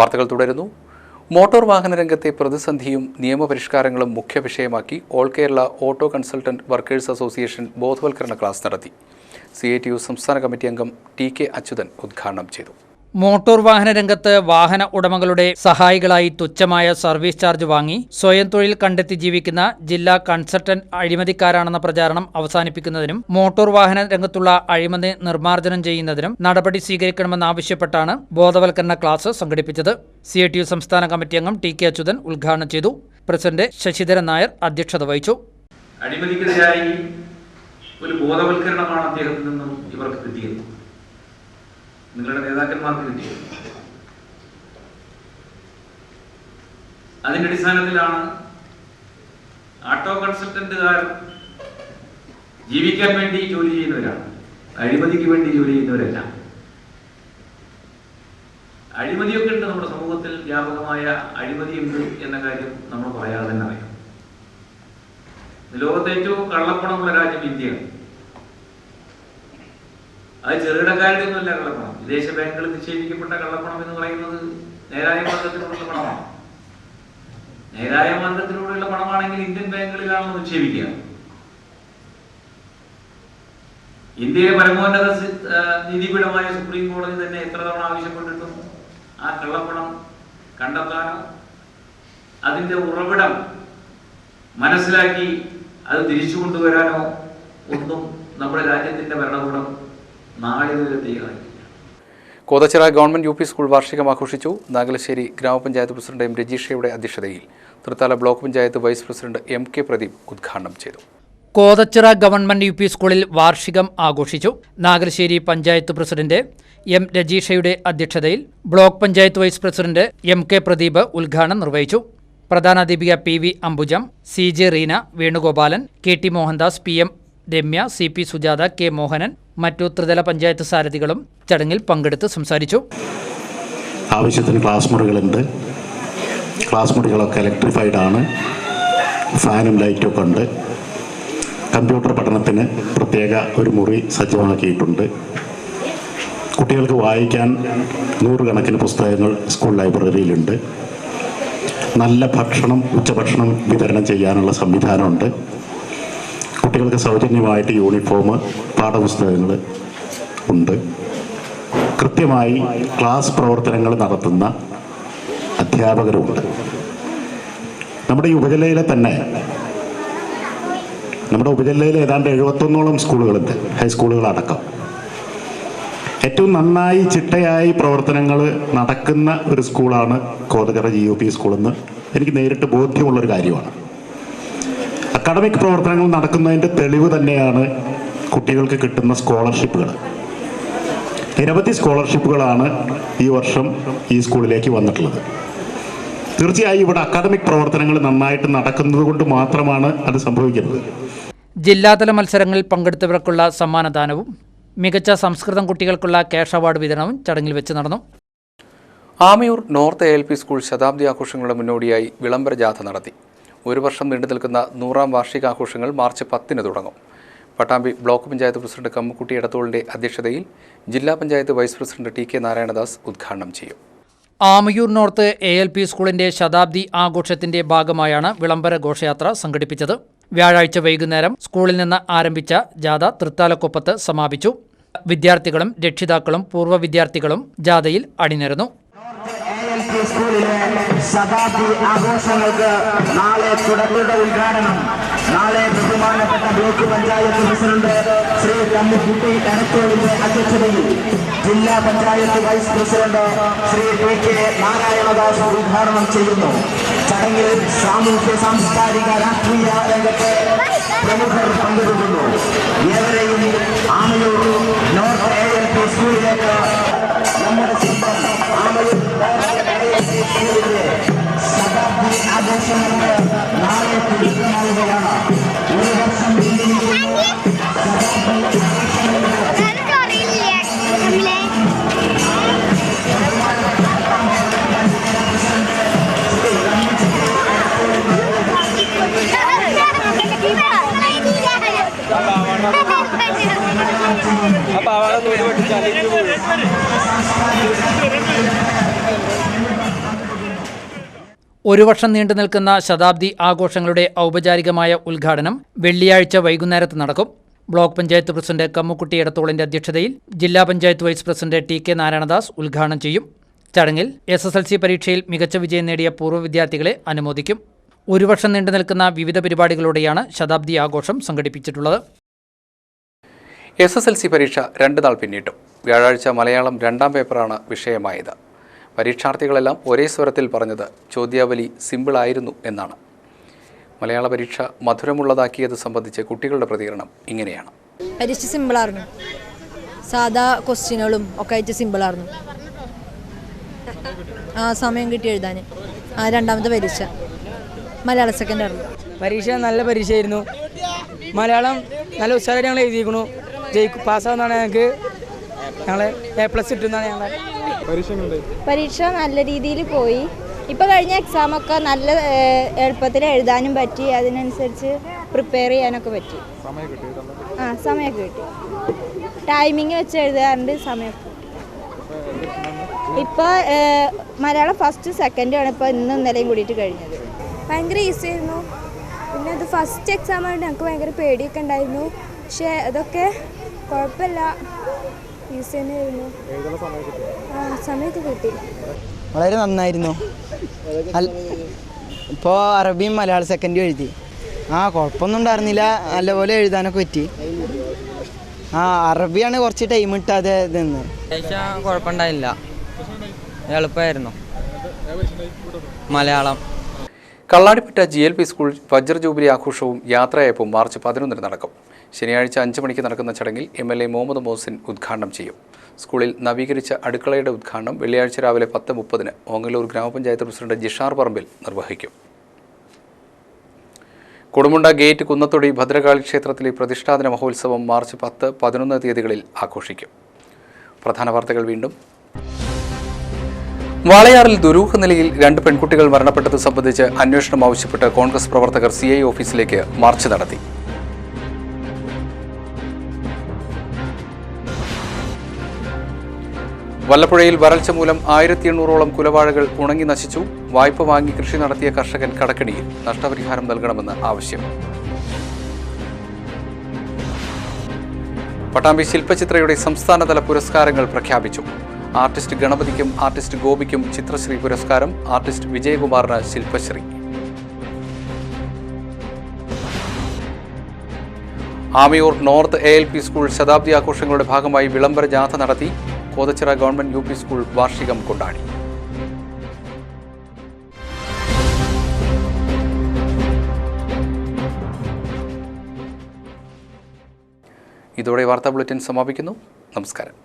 വാർത്തകൾ തുടരുന്നു. മോട്ടോർ വാഹന രംഗത്തെ പ്രതിസന്ധിയും നിയമപരിഷ്കാരങ്ങളും മുഖ്യ വിഷയമാക്കി all Kerala auto consultant workers association ബോധവൽക്കരണ ക്ലാസ് നടത്തി. CITU സംസ്ഥാന കമ്മിറ്റി അംഗം TK അച്യുതൻ ഉദ്ഘാടനം ചെയ്തു. മോട്ടോർ വാഹന രംഗത്ത് വാഹന ഉടമകളുടെ സഹായികളായി തുച്ഛമായ സർവീസ് ചാർജ് വാങ്ങി സ്വയം തൊഴിൽ കണ്ടെത്തി ജീവിക്കുന്ന ജില്ലാ കൺസൾട്ടന്റ് അഴിമതിക്കാരാണെന്ന പ്രചാരണം അവസാനിപ്പിക്കുന്നതിനും മോട്ടോർ വാഹന രംഗത്തുള്ള അഴിമതി നിർമ്മാർജ്ജനം ചെയ്യുന്നതിനും നടപടി സ്വീകരിക്കണമെന്നാവശ്യപ്പെട്ടാണ് ബോധവൽക്കരണ ക്ലാസ് സംഘടിപ്പിച്ചത്. CITU സംസ്ഥാന കമ്മിറ്റി അംഗം TK അച്യുതൻ ഉദ്ഘാടനം ചെയ്തു. പ്രസിഡന്റ് ശശിധരൻ നായർ അധ്യക്ഷത വഹിച്ചു. അഴിമതിക്കെതിരായി ഒരു ബോധവൽക്കരണമാണ് അദ്ദേഹത്തിൽ നിന്നും ഇവർക്ക് കിട്ടിയത്, നിങ്ങളുടെ നേതാക്കന്മാർക്ക് കിട്ടിയത്. അതിന്റെ അടിസ്ഥാനത്തിലാണ് ഓട്ടോ കൺസൾട്ടന്റുകാർ ജീവിക്കാൻ വേണ്ടി ജോലി ചെയ്യുന്നവരാണ്, അഴിമതിക്ക് വേണ്ടി ജോലി ചെയ്യുന്നവരല്ല. അഴിമതിയൊക്കെ ഉണ്ട് നമ്മുടെ സമൂഹത്തിൽ, വ്യാപകമായ അഴിമതിയുണ്ട് എന്ന കാര്യം നമ്മൾ പറയാതെ തന്നെ അറിയാം. ലോകത്തെ ഏറ്റവും കള്ളപ്പണമുള്ള രാജ്യം ഇന്ത്യയാണ്. അത് ചെറുകിടക്കാരുടെ ഒന്നുമല്ല കള്ളപ്പണം. വിദേശ ബാങ്കുകളിൽ നിക്ഷേപിക്കപ്പെട്ട കള്ളപ്പണം എന്ന് പറയുന്നത് നേരായ മാർഗത്തിലൂടെയുള്ള പണമാണ്. നേരായ മാർഗത്തിലൂടെയുള്ള പണമാണെങ്കിൽ ഇന്ത്യൻ ബാങ്കുകളിലാണല്ലോ നിക്ഷേപിക്കുക. ഇന്ത്യയിലെ പരമോന്നത നീതിപീഠമായ സുപ്രീം കോടതി തന്നെ എത്ര തവണ ആവശ്യപ്പെട്ടിട്ടും ആ കള്ളപ്പണം കണ്ടെത്താനോ അതിന്റെ ഉറവിടം മനസ്സിലാക്കി അത് തിരിച്ചു കൊണ്ടുവരാനോ ഒന്നും നമ്മുടെ രാജ്യത്തിന്റെ ഭരണകൂടം കോതച്ചിറ ഗവൺമെന്റ് UP സ്കൂൾ വാർഷികം ആഘോഷിച്ചു. നാഗലശ്ശേരി ഗ്രാമപഞ്ചായത്ത് പ്രസിഡന്റ് M. രജീഷയുടെ അധ്യക്ഷതയിൽ Thrithala block panchayat vice president MK Pradeep ഉദ്ഘാടനം ചെയ്തു. കോതച്ചിറ ഗവൺമെന്റ് UP സ്കൂളിൽ വാർഷികം ആഘോഷിച്ചു. Nagalassery panchayat president M. രജീഷയുടെ അധ്യക്ഷതയിൽ block panchayat vice president MK Pradeep ഉദ്ഘാടനം നിർവഹിച്ചു. പ്രധാനാധ്യാപിക PV അംബുജം, CJ Reena, Venugopalan, KT Mohandas, PM Ramya, CP Sujatha, K Mohanan, മറ്റു ത്രിതല പഞ്ചായത്ത് സാരഥികളും ചടങ്ങിൽ പങ്കെടുത്ത് സംസാരിച്ചു. ആവശ്യത്തിന് ക്ലാസ് മുറികളുണ്ട്. ക്ലാസ് മുറികളൊക്കെ ഇലക്ട്രിഫൈഡ് ആണ്. ഫാനും ലൈറ്റൊക്കെ ഉണ്ട്. കമ്പ്യൂട്ടർ പഠനത്തിന് പ്രത്യേക ഒരു മുറി സജ്ജമാക്കിയിട്ടുണ്ട്. കുട്ടികൾക്ക് വായിക്കാൻ 100 കണക്കിന് പുസ്തകങ്ങൾ സ്കൂൾ ലൈബ്രറിയിലുണ്ട്. നല്ല ഭക്ഷണം, ഉച്ചഭക്ഷണം വിതരണം ചെയ്യാനുള്ള സംവിധാനമുണ്ട്. കുട്ടികൾക്ക് സൗജന്യമായിട്ട് യൂണിഫോം, പാഠപുസ്തകങ്ങൾ ഉണ്ട്. കൃത്യമായി ക്ലാസ് പ്രവർത്തനങ്ങൾ നടത്തുന്ന അധ്യാപകരുമുണ്ട്. നമ്മുടെ ഈ ഉപജില്ലയിലെ തന്നെ ഏതാണ്ട് 71ഓളം സ്കൂളുകളുണ്ട്, ഹൈസ്കൂളുകളടക്കം. ഏറ്റവും നന്നായി ചിട്ടയായി പ്രവർത്തനങ്ങൾ നടക്കുന്ന ഒരു സ്കൂളാണ് കോതച്ചിറ GUP സ്കൂളെന്ന് എനിക്ക് നേരിട്ട് ബോധ്യമുള്ളൊരു കാര്യമാണ്. അക്കാഡമിക് പ്രവർത്തനങ്ങൾ നടക്കുന്നതിൻ്റെ തെളിവ് തന്നെയാണ് കുട്ടികൾക്ക് കിട്ടുന്ന സ്കോളർഷിപ്പുകൾ. നിരവധി സ്കോളർഷിപ്പുകളാണ് ഈ വർഷം ഈ സ്കൂളിലേക്ക് വന്നിട്ടുള്ളത്. തീർച്ചയായും ഇവിടെ അക്കാഡമിക് പ്രവർത്തനങ്ങൾ നന്നായിട്ട് നടക്കുന്നത് കൊണ്ട് മാത്രമാണ് അത് സംഭവിക്കുന്നത്. ജില്ലാതല മത്സരങ്ങളിൽ പങ്കെടുത്തവർക്കുള്ള സമ്മാനദാനവും മികച്ച സംസ്കൃതം കുട്ടികൾക്കുള്ള ക്യാഷ് അവാർഡ് വിതരണവും ചടങ്ങിൽ വെച്ച് നടന്നു. ആമയൂർ നോർത്ത് ALP സ്കൂൾ ശതാബ്ദി ആഘോഷങ്ങളുടെ മുന്നോടിയായി വിളംബര ജാഥ നടത്തി. 1 വർഷം നീണ്ടു നിൽക്കുന്ന 100ാം വാർഷികാഘോഷങ്ങൾ മാർച്ച് 10 തുടങ്ങും. പട്ടാമ്പി ബ്ലോക്ക് പഞ്ചായത്ത് പ്രസിഡന്റ് കമ്മുക്കുട്ടി എടത്തോളിന്റെ അധ്യക്ഷതയിൽ ജില്ലാ panchayat vice president TK Narayanadas ഉദ്ഘാടനം ചെയ്യും. ആമയൂർ നോർത്ത് ALP സ്കൂളിന്റെ ശതാബ്ദി ആഘോഷത്തിന്റെ ഭാഗമായാണ് വിളംബര ഘോഷയാത്ര സംഘടിപ്പിച്ചത്. വ്യാഴാഴ്ച വൈകുന്നേരം സ്കൂളിൽ നിന്ന് ആരംഭിച്ച ജാഥ തൃത്താലക്കൊപ്പത്ത് സമാപിച്ചു. വിദ്യാർത്ഥികളും രക്ഷിതാക്കളും പൂർവ്വ വിദ്യാർത്ഥികളും ജാഥയിൽ അണിനിരന്നു. സ്കൂളിലെ ശതാബ്ദി ആഘോഷങ്ങൾക്ക് നാളെ തുടർന്നുള്ള ഉദ്ഘാടനം നാളെ ബഹുമാനപ്പെട്ട ബ്ലോക്ക് പഞ്ചായത്ത് പ്രസിഡന്റ് ശ്രീ കമ്മുക്കുട്ടി എടത്തോളിന്റെ അധ്യക്ഷതയിൽ ജില്ലാ panchayat vice president Shri TK Narayanadas ഉദ്ഘാടനം ചെയ്യുന്നു. ചടങ്ങിൽ സാമൂഹ്യ സാംസ്കാരിക രാഷ്ട്രീയ രംഗത്തെ പ്രമുഖർ പങ്കെടുക്കുന്നു. ഏവരെയും ആമയൂർ നോർത്ത് ALP സ്കൂളിലേക്ക് നമ്മുടെ സ്വന്തം ആമയൂർ സ്കൂളിലെ ശതാബ്ദി ആഘോഷങ്ങൾക്ക് നാളെ തുടക്കമാവുകയാണ്. 1 വർഷം പിന്നിരിക്കുന്നു ശതാബ്ദി ആഘോഷങ്ങൾക്ക്. apa awalnya tuh ഒരു വർഷം നീണ്ടു നിൽക്കുന്ന ശതാബ്ദി ആഘോഷങ്ങളുടെ ഔപചാരികമായ ഉദ്ഘാടനം വെള്ളിയാഴ്ച വൈകുന്നേരത്ത് നടക്കും. ബ്ലോക്ക് പഞ്ചായത്ത് പ്രസിഡന്റ് കമ്മുക്കുട്ടി എടത്തോളിന്റെ അധ്യക്ഷതയിൽ ജില്ലാ panchayat vice president TK Narayanadas ഉദ്ഘാടനം ചെയ്യും. ചടങ്ങിൽ SSLC പരീക്ഷയിൽ മികച്ച വിജയം നേടിയ പൂർവ്വ വിദ്യാർത്ഥികളെ അനുമോദിക്കും. ഒരു വർഷം നീണ്ടു നിൽക്കുന്ന വിവിധ പരിപാടികളോടെയാണ് ശതാബ്ദി ആഘോഷം സംഘടിപ്പിച്ചിട്ടുള്ളത്. SSLC പരീക്ഷ 2 നാൾ പിന്നിട്ടു. വ്യാഴാഴ്ച മലയാളം 2ാം പേപ്പറാണ് വിഷയമായത്. പരീക്ഷാർത്ഥികളെല്ലാം ഒരേ സ്വരത്തിൽ പറഞ്ഞത് ചോദ്യാവലി സിമ്പിളായിരുന്നു എന്നാണ്. മലയാള പരീക്ഷ മധുരമുള്ളതാക്കിയത് സംബന്ധിച്ച് കുട്ടികളുടെ പ്രതികരണം ഇങ്ങനെയാണ്. പരീക്ഷ സിമ്പിളായിരുന്നു. സാധാ ക്വസ്റ്റ്യനുകളും ഒക്കെ ആയിട്ട് സിമ്പിളായിരുന്നു. സമയം കിട്ടി എഴുതാൻ. 2ാമത്തെ പരീക്ഷ മലയാളം സെക്കൻഡ് ആയിരുന്നു. പരീക്ഷ നല്ല പരീക്ഷയായിരുന്നു. മലയാളം നല്ല ഉത്സാഹം ഞങ്ങൾ എഴുതിയിരിക്കുന്നു. പാസ്സാവുന്നതാണ് ഞങ്ങൾ A+ കിട്ടുന്നതാണ് ഞങ്ങളെ പരീക്ഷ നല്ല രീതിയിൽ പോയി. ഇപ്പോൾ കഴിഞ്ഞ എക്സാമൊക്കെ നല്ല എളുപ്പത്തിൽ എഴുതാനും പറ്റി. അതിനനുസരിച്ച് പ്രിപ്പയർ ചെയ്യാനൊക്കെ പറ്റി. സമയമൊക്കെ കിട്ടി. ടൈമിങ് വെച്ച് എഴുതാറുണ്ട് സമയമൊക്കെ. ഇപ്പോൾ മലയാളം ഫസ്റ്റ് സെക്കൻഡാണ് ഇപ്പോൾ ഇന്നും ഇന്നലെയും കൂടിയിട്ട് കഴിഞ്ഞത്. ഭയങ്കര ഈസി ആയിരുന്നു. പിന്നെ അത് ഫസ്റ്റ് എക്സാം ആയിട്ട് ഞങ്ങൾക്ക് ഭയങ്കര പേടിയൊക്കെ ഉണ്ടായിരുന്നു. പക്ഷേ അതൊക്കെ കുഴപ്പമില്ല, ഈസി തന്നെയായിരുന്നു. സമയമൊക്കെ കിട്ടി. വളരെ നന്നായിരുന്നു. ഇപ്പോൾ അറബിയും മലയാളം സെക്കൻഡും എഴുതി. കുഴപ്പമൊന്നും ഉണ്ടായിരുന്നില്ല. നല്ലപോലെ എഴുതാനൊക്കെ പറ്റി. അറബിയാണ് കുറച്ച് ടൈം ഇട്ടാതെ നിന്ന്. കുഴപ്പമുണ്ടായില്ല, എളുപ്പമായിരുന്നു. മലയാളം. കള്ളാടിപ്പറ്റ GLP സ്കൂൾ വജ്ര ജൂബിലി ആഘോഷവും യാത്രയയപ്പും മാർച്ച് 11 നടക്കും. ശനിയാഴ്ച 5 മണിക്ക് നടക്കുന്ന ചടങ്ങിൽ MLA മുഹമ്മദ് മോഹസിൻ ഉദ്ഘാടനം ചെയ്യും. സ്കൂളിൽ നവീകരിച്ച അടുക്കളയുടെ ഉദ്ഘാടനം വെള്ളിയാഴ്ച രാവിലെ 10:30 ഓങ്ങല്ലൂർ ഗ്രാമപഞ്ചായത്ത് പ്രസിഡന്റ് ജിഷാർ പറമ്പിൽ നിർവഹിക്കും. കൊടുമുണ്ട ഗേറ്റ് കുന്നത്തൊടി ഭദ്രകാളി ക്ഷേത്രത്തിലെ പ്രതിഷ്ഠാദിന മഹോത്സവം മാർച്ച് 10, 11 തീയതികളിൽ ആഘോഷിക്കും. പ്രധാന വാർത്തകൾ വീണ്ടും. വാളയാറിൽ ദുരൂഹ നിലയിൽ 2 പെൺകുട്ടികൾ മരണപ്പെട്ടത് സംബന്ധിച്ച് അന്വേഷണം ആവശ്യപ്പെട്ട് കോൺഗ്രസ് പ്രവർത്തകർ CI ഓഫീസിലേക്ക് മാർച്ച് നടത്തി. വല്ലപ്പുഴയിൽ വരൾച്ച മൂലം 1800ഓളം കുലവാഴകൾ ഉണങ്ങി നശിച്ചു. വായ്പ വാങ്ങി കൃഷി നടത്തിയ കർഷകൻ കടക്കെണിയിൽ. നഷ്ടപരിഹാരം നൽകണമെന്ന് ആവശ്യം. പട്ടാമ്പി ശില്പചിത്രയുടെ സംസ്ഥാനതല പുരസ്കാരങ്ങൾ പ്രഖ്യാപിച്ചു. ആർട്ടിസ്റ്റ് ഗണപതിക്കും ആർട്ടിസ്റ്റ് ഗോപിക്കും ചിത്രശ്രീ പുരസ്കാരം. ആർട്ടിസ്റ്റ് വിജയകുമാറിന് Shilpashree. Amiyur north ALP school ശതാബ്ദി ആഘോഷങ്ങളുടെ ഭാഗമായി വിളംബര ജാഥ നടത്തി. കോതച്ചിറ ഗവൺമെന്റ് UP സ്കൂൾ വാർഷികം കൊണ്ടാടി. ഇതോടെ വാർത്താ ബുള്ളറ്റിൻ സമാപിക്കുന്നു. നമസ്കാരം.